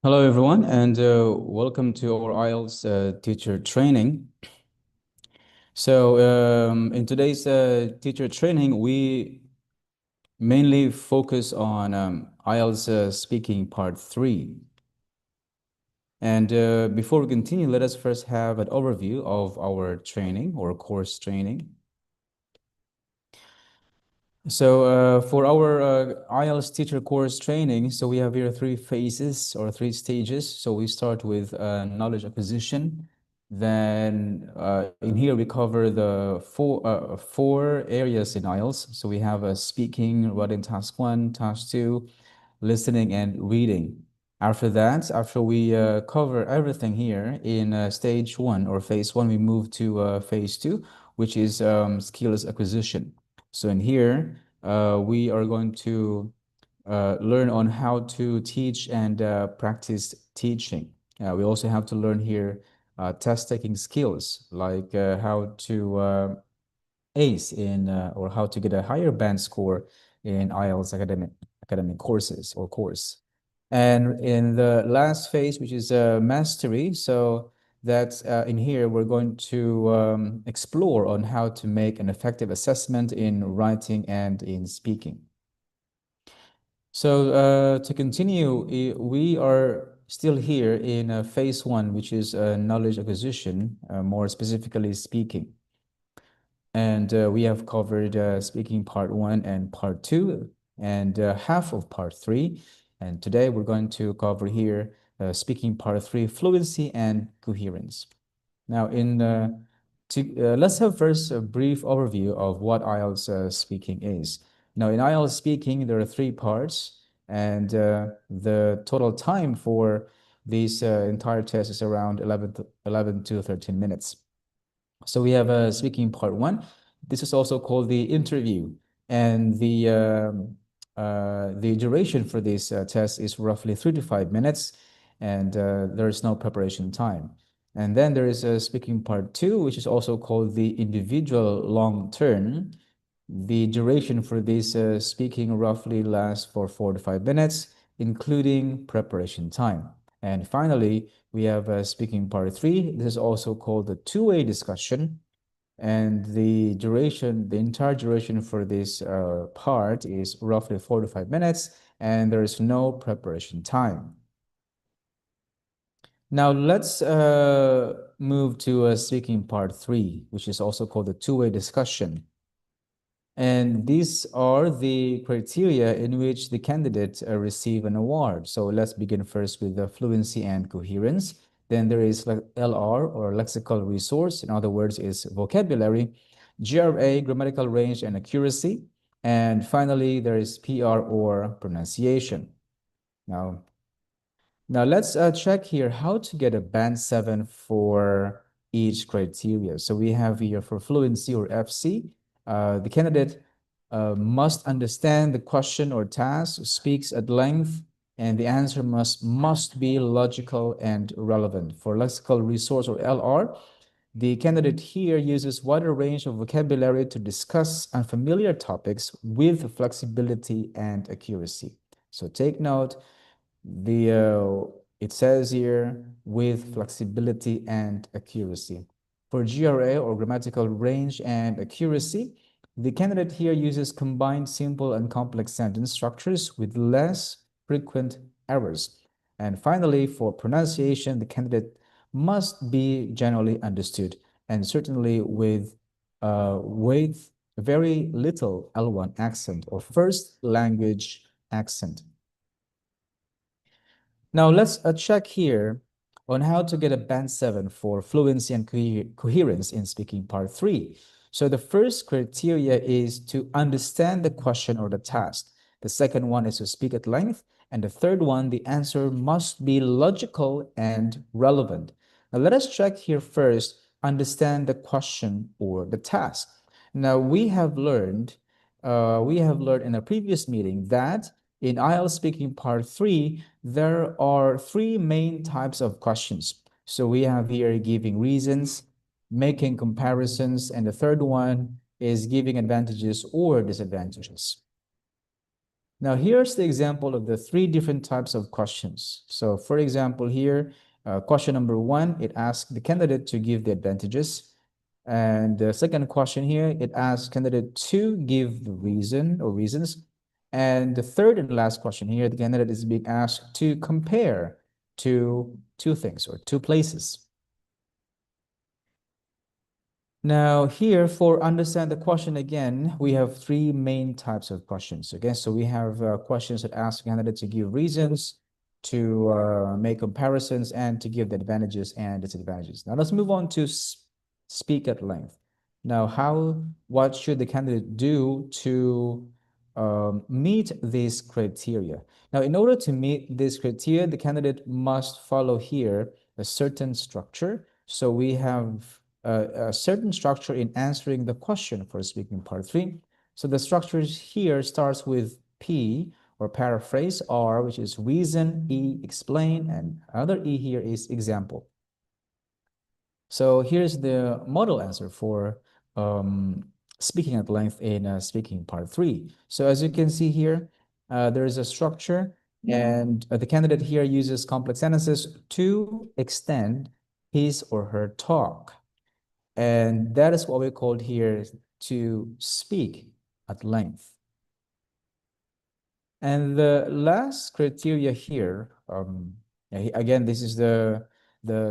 Hello, everyone, and welcome to our IELTS teacher training. In today's teacher training, we mainly focus on IELTS speaking part 3. And before we continue, let us first have an overview of our training or course training. For our IELTS teacher course training, so we have here 3 phases or 3 stages. So we start with knowledge acquisition. Then in here we cover the four areas in IELTS. So we have speaking, writing task 1, task 2, listening, and reading. After that, after we cover everything here in stage 1 or phase 1, we move to phase 2, which is skills acquisition. So in here, we are going to learn on how to teach and practice teaching. We also have to learn here test taking skills, like how to ace in or how to get a higher band score in IELTS academic courses or course. And in the last phase, which is mastery, so that's in here, we're going to explore on how to make an effective assessment in writing and in speaking. So to continue, we are still here in phase 1, which is knowledge acquisition, more specifically speaking. And we have covered speaking part 1 and part 2 and half of part 3. And today we're going to cover here speaking part 3, fluency and coherence. Now, let's have first a brief overview of what IELTS speaking is. Now, in IELTS speaking, there are 3 parts, and the total time for this entire test is around 11 to 13 minutes. So we have speaking part 1. This is also called the interview, and the duration for this test is roughly 3 to 5 minutes, and there is no preparation time. And then there is a speaking part 2, which is also called the individual long term. The duration for this speaking roughly lasts for 4 to 5 minutes, including preparation time. And finally, we have speaking part 3. This is also called the two-way discussion. And the entire duration for this part is roughly 4 to 5 minutes, and there is no preparation time. Now let's move to speaking part 3, which is also called the two-way discussion. And these are the criteria in which the candidate receive an award. So let's begin first with the fluency and coherence. Then there is LR or lexical resource. In other words, is vocabulary, GRA, grammatical range and accuracy. And finally, there is PR or pronunciation. Now let's check here how to get a band 7 for each criteria. So we have here for fluency or FC, the candidate must understand the question or task, speaks at length, and the answer must be logical and relevant. For lexical resource or LR, the candidate here uses wider range of vocabulary to discuss unfamiliar topics with flexibility and accuracy. So take note, it says here with flexibility and accuracy. For GRA or grammatical range and accuracy, the candidate here uses combined simple and complex sentence structures with less frequent errors. And finally, for pronunciation, the candidate must be generally understood and certainly with very little L1 accent or first language accent. Now let's check here on how to get a band 7 for fluency and coherence in speaking part 3. So the first criteria is to understand the question or the task. The second one is to speak at length. And the third one, the answer must be logical and relevant. Now let us check here first, understand the question or the task. Now we have learned in a previous meeting that in IELTS speaking part 3, there are 3 main types of questions. So we have here giving reasons, making comparisons, and the third one is giving advantages or disadvantages. Now, here's the example of the three different types of questions. So, for example, here, question number one, it asks the candidate to give the advantages. And the second question here, it asks candidate to give the reason or reasons. And the third and last question here, the candidate is being asked to compare two things or two places. Now here for understand the question again, we have three main types of questions. Okay, so we have questions that ask candidates to give reasons, to make comparisons, and to give the advantages and disadvantages. Now let's move on to speak at length. Now, what should the candidate do to meet these criteria? Now, in order to meet this criteria, the candidate must follow here a certain structure. So we have a certain structure in answering the question for speaking part three. So the structure here starts with P or paraphrase, R, which is reason, E, explain, and another E here is example. So here's the model answer for speaking at length in speaking part three. So as you can see here, there is a structure, and the candidate here uses complex sentences to extend his or her talk. And that is what we called here to speak at length. And the last criteria here, again, this is the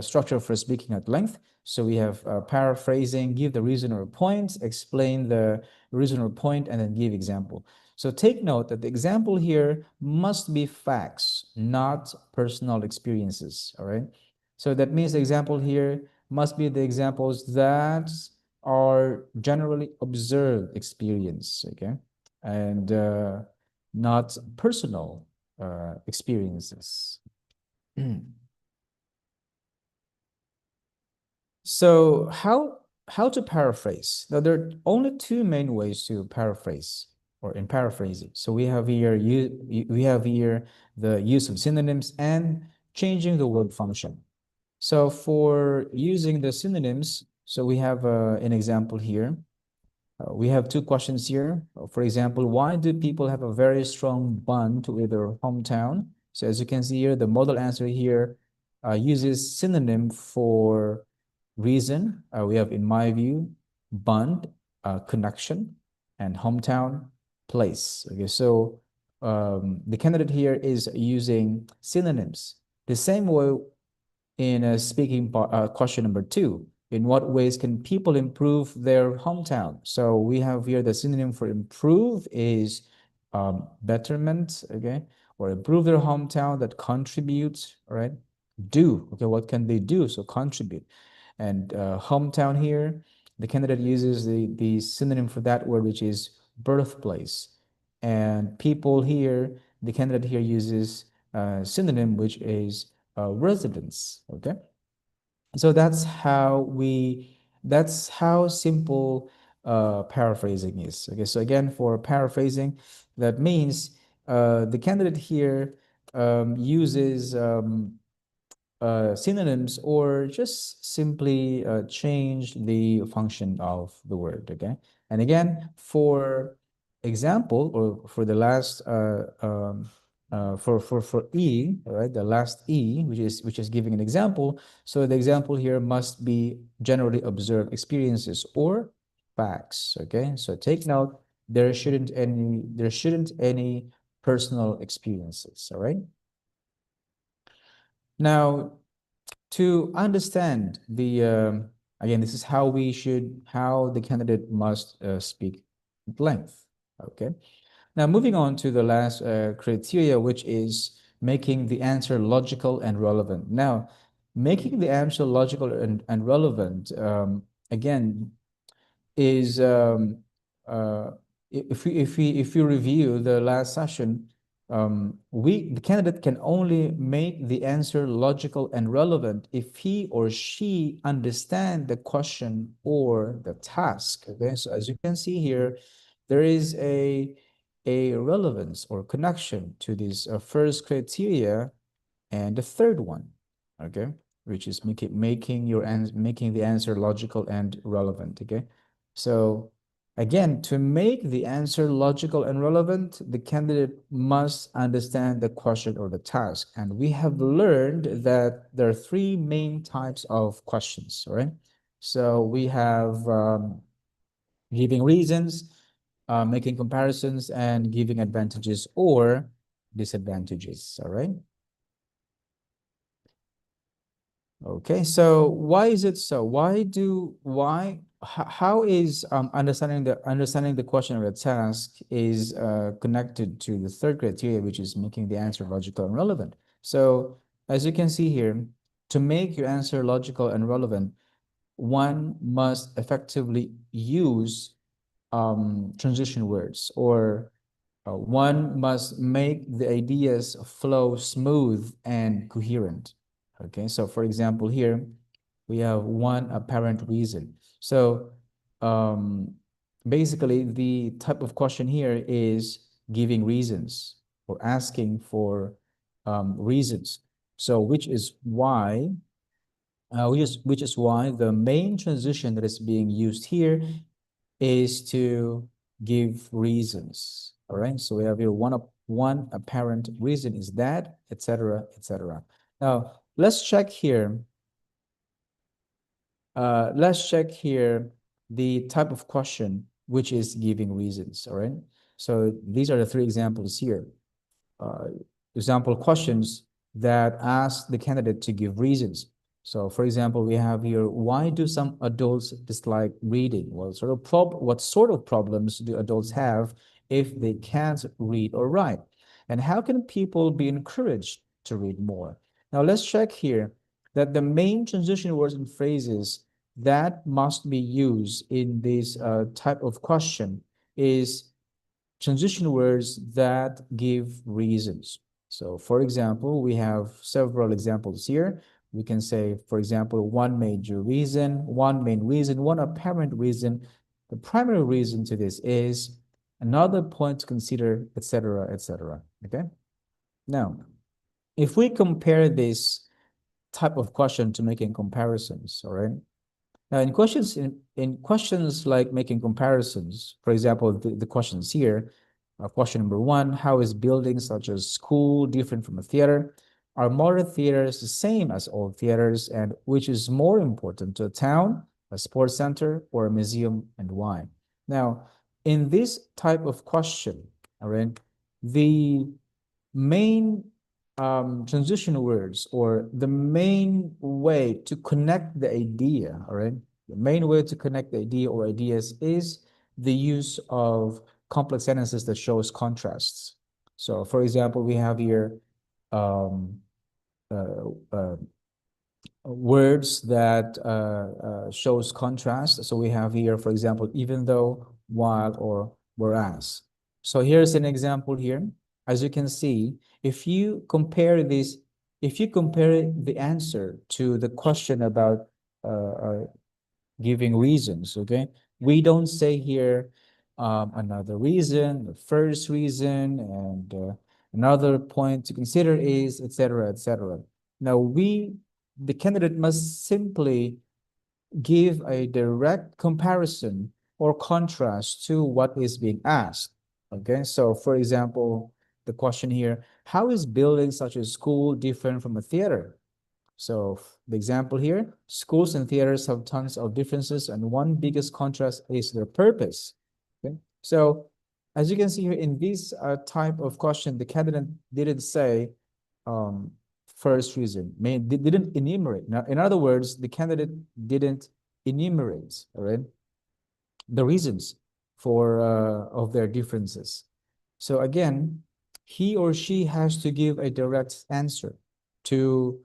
structure for speaking at length. So we have paraphrasing, give the reason or point, explain the reason or point, and then give example. So take note that the example here must be facts, not personal experiences, all right? So that means the example here must be the examples that are generally observed experience, okay? And not personal experiences. So how to paraphrase? Now there are only two main ways to paraphrase or in paraphrasing. So we have here the use of synonyms and changing the word function. So for using the synonyms, so we have an example here. We have two questions here. For example, why do people have a very strong bond to their hometown? So as you can see here, the model answer here uses synonym for reason. We have, in my view, bond, connection, and hometown, place. Okay, so the candidate here is using synonyms. The same way in speaking question number two, in what ways can people improve their hometown? So we have here the synonym for improve is betterment, okay, or improve their hometown, that contributes, all right? Do, okay, what can they do? So contribute. And hometown here, the candidate uses the synonym for that word, which is birthplace. And people here, the candidate here uses synonym, which is residence, okay? So that's how simple paraphrasing is. Okay, so again, for paraphrasing, that means the candidate here uses synonyms or just simply change the function of the word, okay? And again, for example, or for the last for E, all right, the last E, which is giving an example. So the example here must be generally observed experiences or facts. Okay, so take note, there shouldn't any personal experiences. All right. Now, to understand the again, this is how the candidate must speak at length. Okay. Now, moving on to the last criteria, which is making the answer logical and relevant. Now, making the answer logical and relevant, again, is if we review the last session, the candidate can only make the answer logical and relevant if he or she understand the question or the task. Okay, so as you can see here, there is a relevance or connection to this first criteria and the third one, okay, which is making the answer logical and relevant. Okay, so Again, to make the answer logical and relevant, the candidate must understand the question or the task. And we have learned that there are three main types of questions, all right? So we have giving reasons, making comparisons, and giving advantages or disadvantages, all right? Okay, so why is it so? How is understanding the question or the task is connected to the third criteria, which is making the answer logical and relevant? So as you can see here, to make your answer logical and relevant, one must effectively use transition words, or one must make the ideas flow smooth and coherent. Okay, so for example, here we have one apparent reason. So basically, the type of question here is giving reasons or asking for reasons. So which is why the main transition that is being used here is to give reasons. All right. So we have here one apparent reason is that, etc., etc. Now let's check here. Let's check here the type of question which is giving reasons. All right. So these are the three examples here. Uh, Example questions that ask the candidate to give reasons. So, for example, we have here, why do some adults dislike reading? What sort of problems do adults have if they can't read or write? And how can people be encouraged to read more? Now, let's check here that the main transition words and phrases that must be used in this type of question is transition words that give reasons. So for example, we have several examples here. We can say, for example, one major reason, one main reason, one apparent reason. The primary reason to this is another point to consider, etc., etc. Okay. Now, if we compare this type of question to making comparisons, all right, now, in questions like making comparisons, for example, the questions here, question number one, how is building such as school different from a theater? Are modern theaters the same as old theaters? And which is more important to a town, a sports center, or a museum, and why? Now, in this type of question, all right, the main transition words or the main way to connect the idea, all right? The main way to connect the idea or ideas is the use of complex sentences that shows contrasts. So for example, we have here um, uh, uh, words that shows contrast. So we have here, for example, even though, while, or whereas. So here's an example here. As you can see, if you compare this, if you compare the answer to the question about giving reasons, okay? We don't say here another reason, the first reason, and another point to consider is, etc., etc. Now, the candidate must simply give a direct comparison or contrast to what is being asked. Okay, so for example, the question here, how is building such a school different from a theater? So the example here, schools and theaters have tons of differences, and one biggest contrast is their purpose. Okay, so as you can see here in this type of question, the candidate didn't say um, first reason, didn't enumerate. Now, in other words, the candidate didn't enumerate, all right, the reasons for of their differences. So again, he or she has to give a direct answer to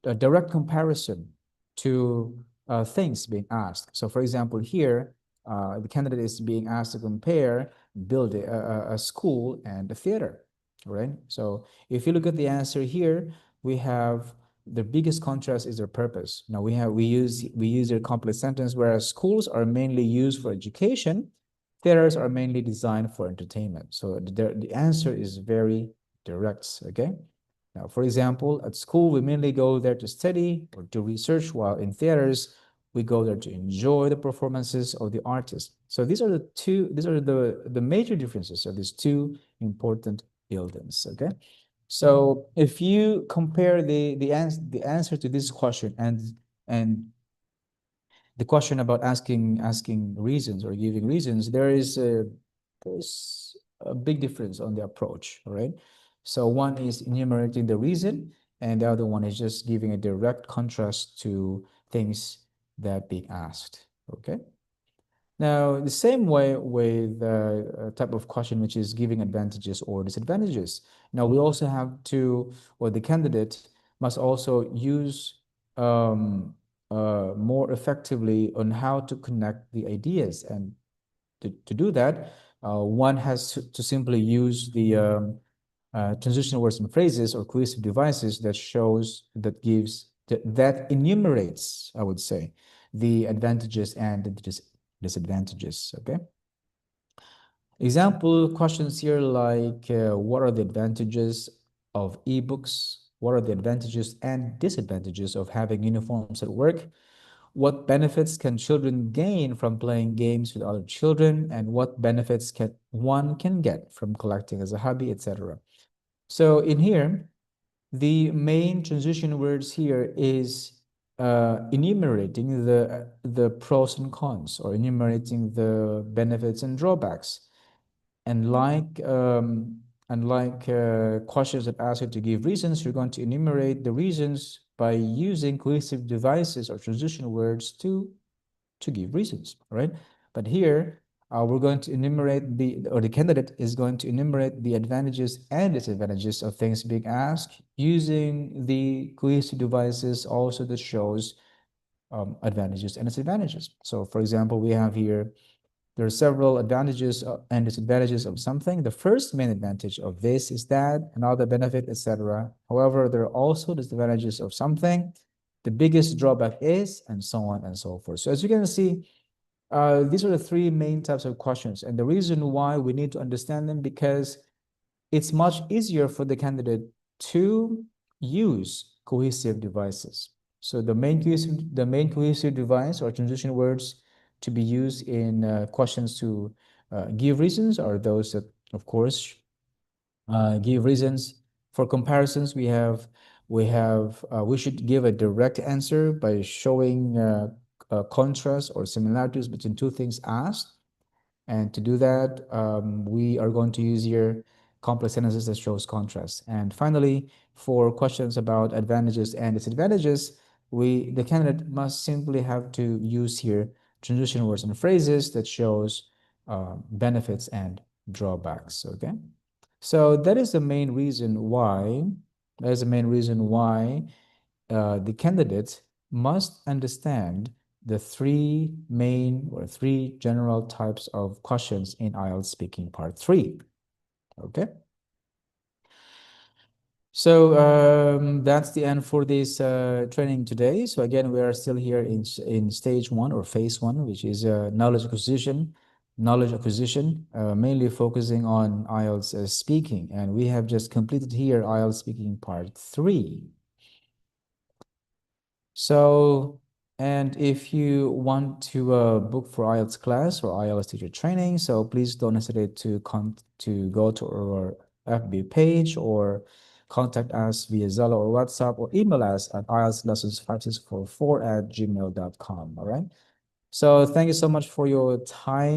a direct comparison to things being asked. So for example, here, the candidate is being asked to compare building a school and a theater, right? So if you look at the answer here, we have the biggest contrast is their purpose. Now we use a complex sentence, whereas schools are mainly used for education, theaters are mainly designed for entertainment. So the answer is very direct, okay? Now, for example, at school, we mainly go there to study or to research, while in theaters, We go there to enjoy the performances of the artist. So these are the major differences of these two important buildings. Okay. So if you compare the answer to this question and the question about asking reasons or giving reasons, there's a big difference on the approach, all right? So one is enumerating the reason, and the other one is just giving a direct contrast to things that being asked. Okay. Now, the same way with a type of question which is giving advantages or disadvantages. Now, we also have to, or the candidate must also use more effectively on how to connect the ideas. And to do that, one has to simply use the transitional words and phrases or cohesive devices that shows, that gives, that enumerates, I would say, the advantages and the disadvantages. Okay. Example questions here like what are the advantages of ebooks? What are the advantages and disadvantages of having uniforms at work? What benefits can children gain from playing games with other children? And what benefits can one can get from collecting as a hobby, etc. So in here, the main transition words here is enumerating the pros and cons, or enumerating the benefits and drawbacks. And like questions that ask you to give reasons, you're going to enumerate the reasons by using cohesive devices or transition words to give reasons, right? But here, we're going to enumerate the candidate is going to enumerate the advantages and disadvantages of things being asked using the cohesive devices also that shows advantages and disadvantages. So for example, we have here, there are several advantages and disadvantages of something. The first main advantage of this is that, another benefit, etc. However, there are also disadvantages of something. The biggest drawback is, and so on and so forth. So as you can see, these are the three main types of questions. And the reason why we need to understand them, because it's much easier for the candidate to use cohesive devices. So the main cohesive device or transition words to be used in questions to give reasons are those that, of course, give reasons. For comparisons, we should give a direct answer by showing contrast or similarities between two things asked. And to do that, we are going to use here complex sentences that shows contrast. And finally, for questions about advantages and disadvantages, the candidate must simply have to use here transition words and phrases that shows benefits and drawbacks. Okay. So that is the main reason why, the candidate must understand the three main or three general types of questions in IELTS speaking part 3. Okay. So that's the end for this training today. So again, we are still here in stage 1 or phase 1, which is knowledge acquisition, mainly focusing on IELTS speaking. And we have just completed here IELTS speaking part 3. So, and if you want to book for IELTS class or IELTS teacher training, so please don't hesitate to go to our FB page or contact us via Zello or WhatsApp, or email us at IELTSlessons5644@gmail.com. All right. So thank you so much for your time.